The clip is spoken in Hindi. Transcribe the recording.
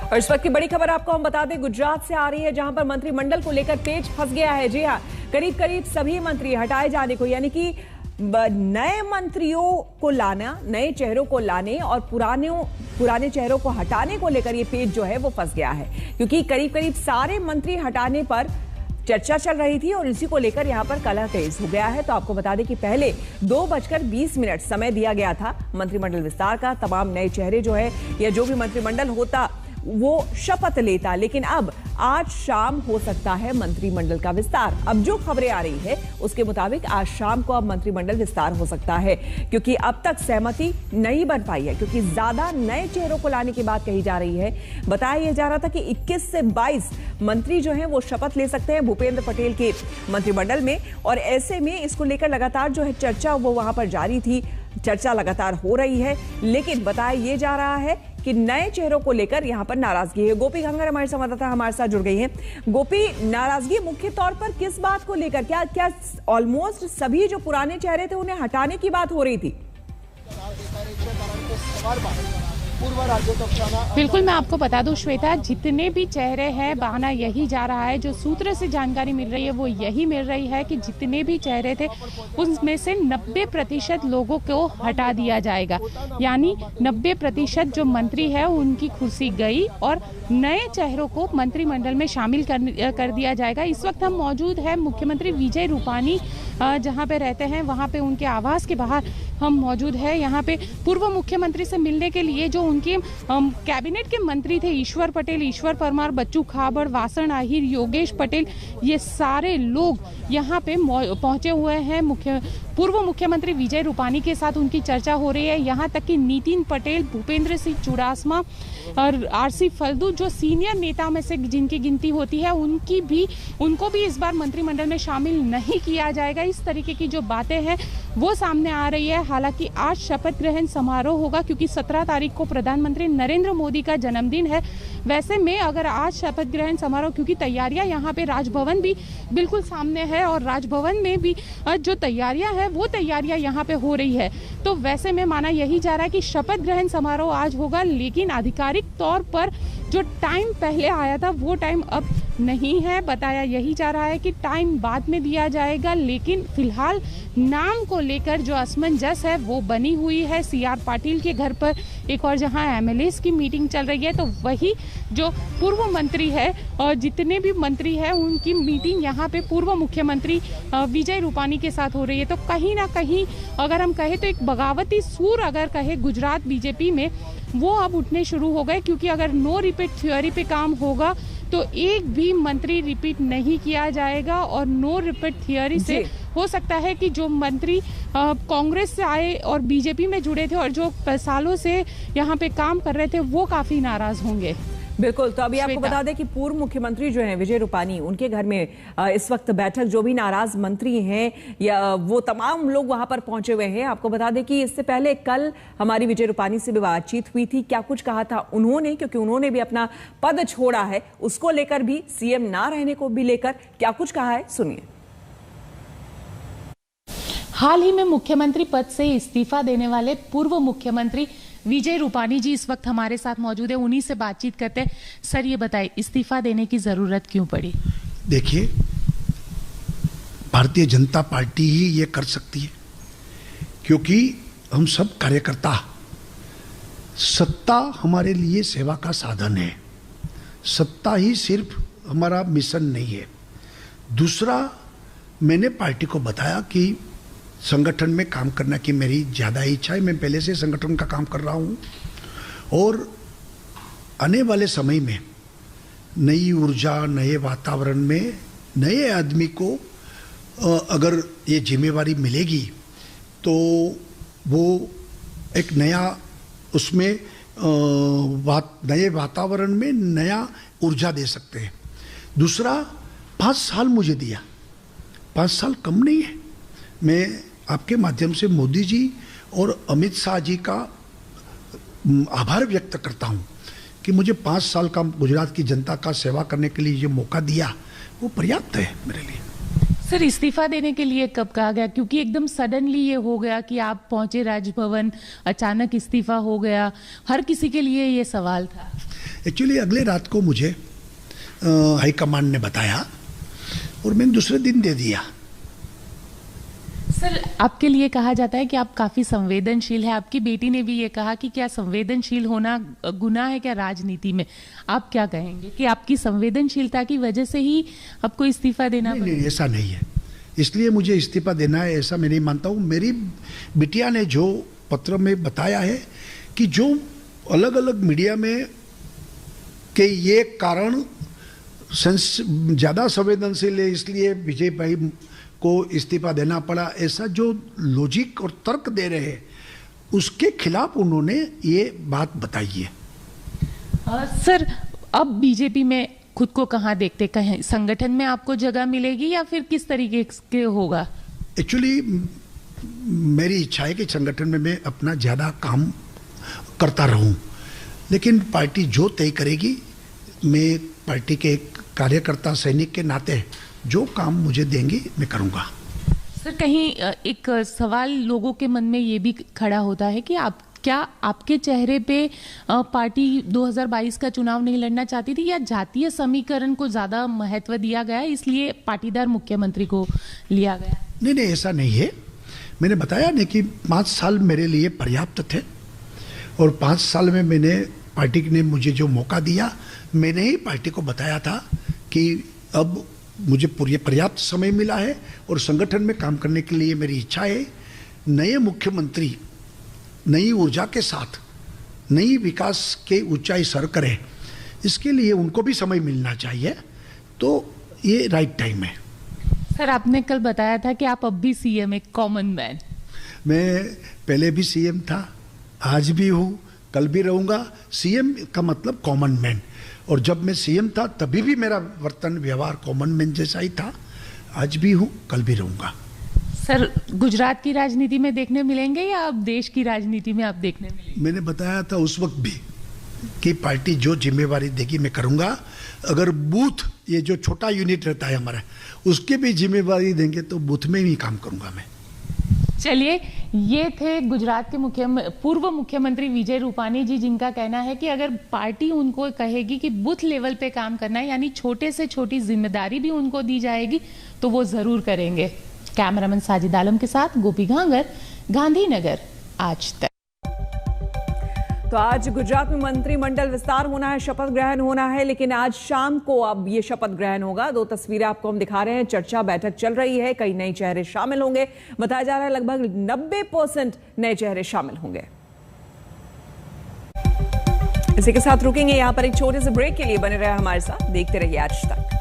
और इस वक्त की बड़ी खबर आपको हम बता दें, गुजरात से आ रही है, जहां पर मंत्रिमंडल को लेकर पेच फंस गया है। जी हां, करीब करीब सभी मंत्री हटाए जाने को, यानी कि नए मंत्रियों को लाना, नए चेहरों को लाने और पुराने चेहरों को हटाने को लेकर ये पेच जो है वो फंस गया है, क्योंकि करीब करीब सारे मंत्री हटाने पर चर्चा चल रही थी और इसी को लेकर यहां पर कलह तेज हो गया है। तो आपको बता दें कि पहले 2:20 समय दिया गया था मंत्रिमंडल विस्तार का। तमाम नए चेहरे जो है या जो भी मंत्रिमंडल होता वो शपथ लेता, लेकिन अब आज शाम हो सकता है मंत्रिमंडल का विस्तार। अब जो खबरें आ रही है उसके मुताबिक आज शाम को अब मंत्रिमंडल विस्तार हो सकता है, क्योंकि अब तक सहमति नहीं बन पाई है, क्योंकि ज्यादा नए चेहरों को लाने की बात कही जा रही है। बताया यह जा रहा था कि 21 से 22 मंत्री जो हैं वो शपथ ले सकते हैं भूपेंद्र पटेल के मंत्रिमंडल में, और ऐसे में इसको लेकर लगातार जो है चर्चा वो वहां पर जारी थी, चर्चा लगातार हो रही है। लेकिन बताया यह जा रहा है कि नए चेहरों को लेकर यहां पर नाराजगी है। गोपी गंगर हमारे संवाददाता हमारे साथ जुड़ गई हैं। गोपी, नाराजगी मुख्य तौर पर किस बात को लेकर? क्या ऑलमोस्ट सभी जो पुराने चेहरे थे उन्हें हटाने की बात हो रही थी? बिल्कुल, मैं आपको बता दूं श्वेता, जितने भी चेहरे हैं बहाना यही जा रहा है, जो सूत्र से जानकारी मिल रही है वो यही मिल रही है कि जितने भी चेहरे थे उनमें से 90% लोगों को हटा दिया जाएगा। यानी 90% जो मंत्री है उनकी कुर्सी गई और नए चेहरों को मंत्रिमंडल में शामिल कर दिया जाएगा। इस वक्त हम मौजूद हैं मुख्यमंत्री विजय रूपानी जहां पे रहते हैं, वहां पे उनके आवास के बाहर हम मौजूद है। यहाँ पे पूर्व मुख्यमंत्री से मिलने के लिए जो उनके कैबिनेट के मंत्री थे, ईश्वर पटेल, ईश्वर परमार, बच्चू खाबड़, वासण आहिर, योगेश पटेल, ये सारे लोग यहाँ पे पहुंचे हुए हैं। पूर्व मुख्यमंत्री विजय रूपानी के साथ उनकी चर्चा हो रही है। यहाँ तक कि नितिन पटेल, भूपेंद्र सिंह चुड़ासमा और आरसी फल्दू, जो सीनियर नेता में से जिनकी गिनती होती है, उनको भी इस बार मंत्रिमंडल में शामिल नहीं किया जाएगा। इस तरीके की जो बातें हैं वो सामने आ रही है। हालांकि आज शपथ ग्रहण समारोह होगा, क्योंकि 17 तारीख को प्रधानमंत्री नरेंद्र मोदी का जन्मदिन है। वैसे में अगर आज शपथ ग्रहण समारोह, क्योंकि तैयारियां यहाँ पे राजभवन भी बिल्कुल सामने है और राजभवन में भी जो तैयारियां हैं वो तैयारियां यहाँ पे हो रही है, तो वैसे में माना यही जा रहा है कि शपथ ग्रहण समारोह आज होगा, लेकिन आधिकारिक तौर पर जो टाइम पहले आया था वो टाइम अब नहीं है। बताया यही जा रहा है कि टाइम बाद में दिया जाएगा, लेकिन फिलहाल नाम को लेकर जो असमंजस है वो बनी हुई है। CR पाटिल के घर पर एक और जहां MLAs की मीटिंग चल रही है, तो वही जो पूर्व मंत्री है और जितने भी मंत्री हैं उनकी मीटिंग यहाँ पे पूर्व मुख्यमंत्री विजय रूपानी के साथ हो रही है। तो कहीं ना कहीं अगर हम कहें तो एक बगावती सूर अगर कहे गुजरात बीजेपी में, वो अब उठने शुरू हो गए, क्योंकि अगर नो रिपीट थ्योरी पे काम होगा तो एक भी मंत्री रिपीट नहीं किया जाएगा। और नो रिपीट थियरी से हो सकता है कि जो मंत्री कांग्रेस से आए और बीजेपी में जुड़े थे और जो सालों से यहाँ पे काम कर रहे थे वो काफी नाराज होंगे। बिल्कुल, तो अभी आपको बता दें कि पूर्व मुख्यमंत्री जो हैं विजय रूपानी, उनके घर में इस वक्त बैठक, जो भी नाराज मंत्री हैं या वो तमाम लोग वहां पर पहुंचे हुए हैं। आपको बता दें कि इससे पहले कल हमारी विजय रूपानी से भी बातचीत हुई थी। क्या कुछ कहा था उन्होंने, क्योंकि उन्होंने भी अपना पद छोड़ा है, उसको लेकर भी, CM ना रहने को भी लेकर क्या कुछ कहा है, सुनिए। हाल ही में मुख्यमंत्री पद से इस्तीफा देने वाले पूर्व मुख्यमंत्री विजय रूपानी जी इस वक्त हमारे साथ मौजूद है, उन्हीं से बातचीत करते हैं। सर, ये बताइए इस्तीफा देने की जरूरत क्यों पड़ी? देखिए, भारतीय जनता पार्टी ही ये कर सकती है, क्योंकि हम सब कार्यकर्ता, सत्ता हमारे लिए सेवा का साधन है, सत्ता ही सिर्फ हमारा मिशन नहीं है। दूसरा, मैंने पार्टी को बताया कि संगठन में काम करने की मेरी ज़्यादा इच्छा है। मैं पहले से संगठन का काम कर रहा हूँ और आने वाले समय में नई ऊर्जा, नए वातावरण में नए आदमी को अगर ये जिम्मेवारी मिलेगी तो वो एक नया उसमें नए वातावरण में नया ऊर्जा दे सकते हैं। दूसरा, 5 साल मुझे दिया, 5 साल कम नहीं है। मैं आपके माध्यम से मोदी जी और अमित शाह जी का आभार व्यक्त करता हूं कि मुझे 5 साल का गुजरात की जनता का सेवा करने के लिए जो मौका दिया वो पर्याप्त है मेरे लिए। सर, इस्तीफा देने के लिए कब कहा गया? क्योंकि एकदम सडनली ये हो गया कि आप पहुंचे राजभवन, अचानक इस्तीफा हो गया, हर किसी के लिए ये सवाल था। एक्चुअली अगले रात को मुझे हाईकमान ने बताया और मैंने दूसरे दिन दे दिया। सर, आपके लिए कहा जाता है कि आप काफी संवेदनशील है। आपकी बेटी ने भी ये कहा कि क्या संवेदनशील होना गुनाह है क्या राजनीति में? आप क्या कहेंगे कि आपकी संवेदनशीलता की वजह से ही आपको इस्तीफा देना पड़ा? नहीं, ऐसा नहीं है, इसलिए मुझे इस्तीफा देना है ऐसा मैं नहीं मानता हूँ। मेरी बिटिया ने जो पत्र में बताया है कि जो अलग अलग मीडिया में कि ये कारण ज़्यादा संवेदनशील है इसलिए विजय भाई को इस्तीफा देना पड़ा, ऐसा जो लॉजिक और तर्क दे रहे हैं उसके खिलाफ उन्होंने ये बात बताई है। सर, अब बीजेपी में खुद को कहाँ देखते? कहीं संगठन में आपको जगह मिलेगी या फिर किस तरीके के होगा? एक्चुअली मेरी इच्छा है कि संगठन में मैं अपना ज़्यादा काम करता रहूं, लेकिन पार्टी जो तय करेगी, मैं पार्टी के एक कार्यकर्ता सैनिक के नाते जो काम मुझे देंगे मैं करूंगा। सर, कहीं एक सवाल लोगों के मन में ये भी खड़ा होता है कि क्या आपके चेहरे पे पार्टी 2022 का चुनाव नहीं लड़ना चाहती थी या जातीय समीकरण को ज्यादा महत्व दिया गया इसलिए पाटीदार मुख्यमंत्री को लिया गया? नहीं, ऐसा नहीं है। मैंने बताया नहीं कि 5 साल मेरे लिए पर्याप्त थे और 5 साल में मैंने पार्टी ने मुझे जो मौका दिया, मैंने ही पार्टी को बताया था कि अब मुझे पूरी पर्याप्त समय मिला है और संगठन में काम करने के लिए मेरी इच्छा है। नए मुख्यमंत्री नई ऊर्जा के साथ नई विकास के ऊंचाई सर करें, इसके लिए उनको भी समय मिलना चाहिए, तो ये राइट टाइम है। सर, आपने कल बताया था कि आप अब भी सीएम एक कॉमन मैन। मैं पहले भी सीएम था, आज भी हूँ, कल भी रहूँगा। सीएम का मतलब कॉमन मैन, और जब मैं सीएम था तभी भी मेरा वर्तन व्यवहार कॉमन मैन जैसा ही था। आज भी हूँ, कल भी रहूँगा। सर, गुजरात की राजनीति में देखने मिलेंगे या अब देश की राजनीति में आप देखने मिलेंगे? मैंने बताया था उस वक्त भी कि पार्टी जो जिम्मेवारी देगी मैं करूँगा। अगर बूथ, ये जो छोटा यूनिट रहता है हमारा, उसके भी जिम्मेवारी देंगे तो बूथ में ही काम करूँगा मैं। चलिए, ये थे गुजरात के पूर्व मुख्यमंत्री विजय रूपानी जी, जिनका कहना है कि अगर पार्टी उनको कहेगी कि बूथ लेवल पे काम करना है, यानी छोटे से छोटी जिम्मेदारी भी उनको दी जाएगी, तो वो जरूर करेंगे। कैमरामैन साजिद आलम के साथ गोपी घांगर, गांधीनगर, आज तक। तो आज गुजरात में मंत्रिमंडल विस्तार होना है, शपथ ग्रहण होना है, लेकिन आज शाम को अब ये शपथ ग्रहण होगा। 2 तस्वीरें आपको हम दिखा रहे हैं। चर्चा, बैठक चल रही है, कई नए चेहरे शामिल होंगे। बताया जा रहा है लगभग 90% नए चेहरे शामिल होंगे। इसी के साथ रुकेंगे यहां पर एक छोटे से ब्रेक के लिए। बने रहे हमारे साथ, देखते रहिए आज तक।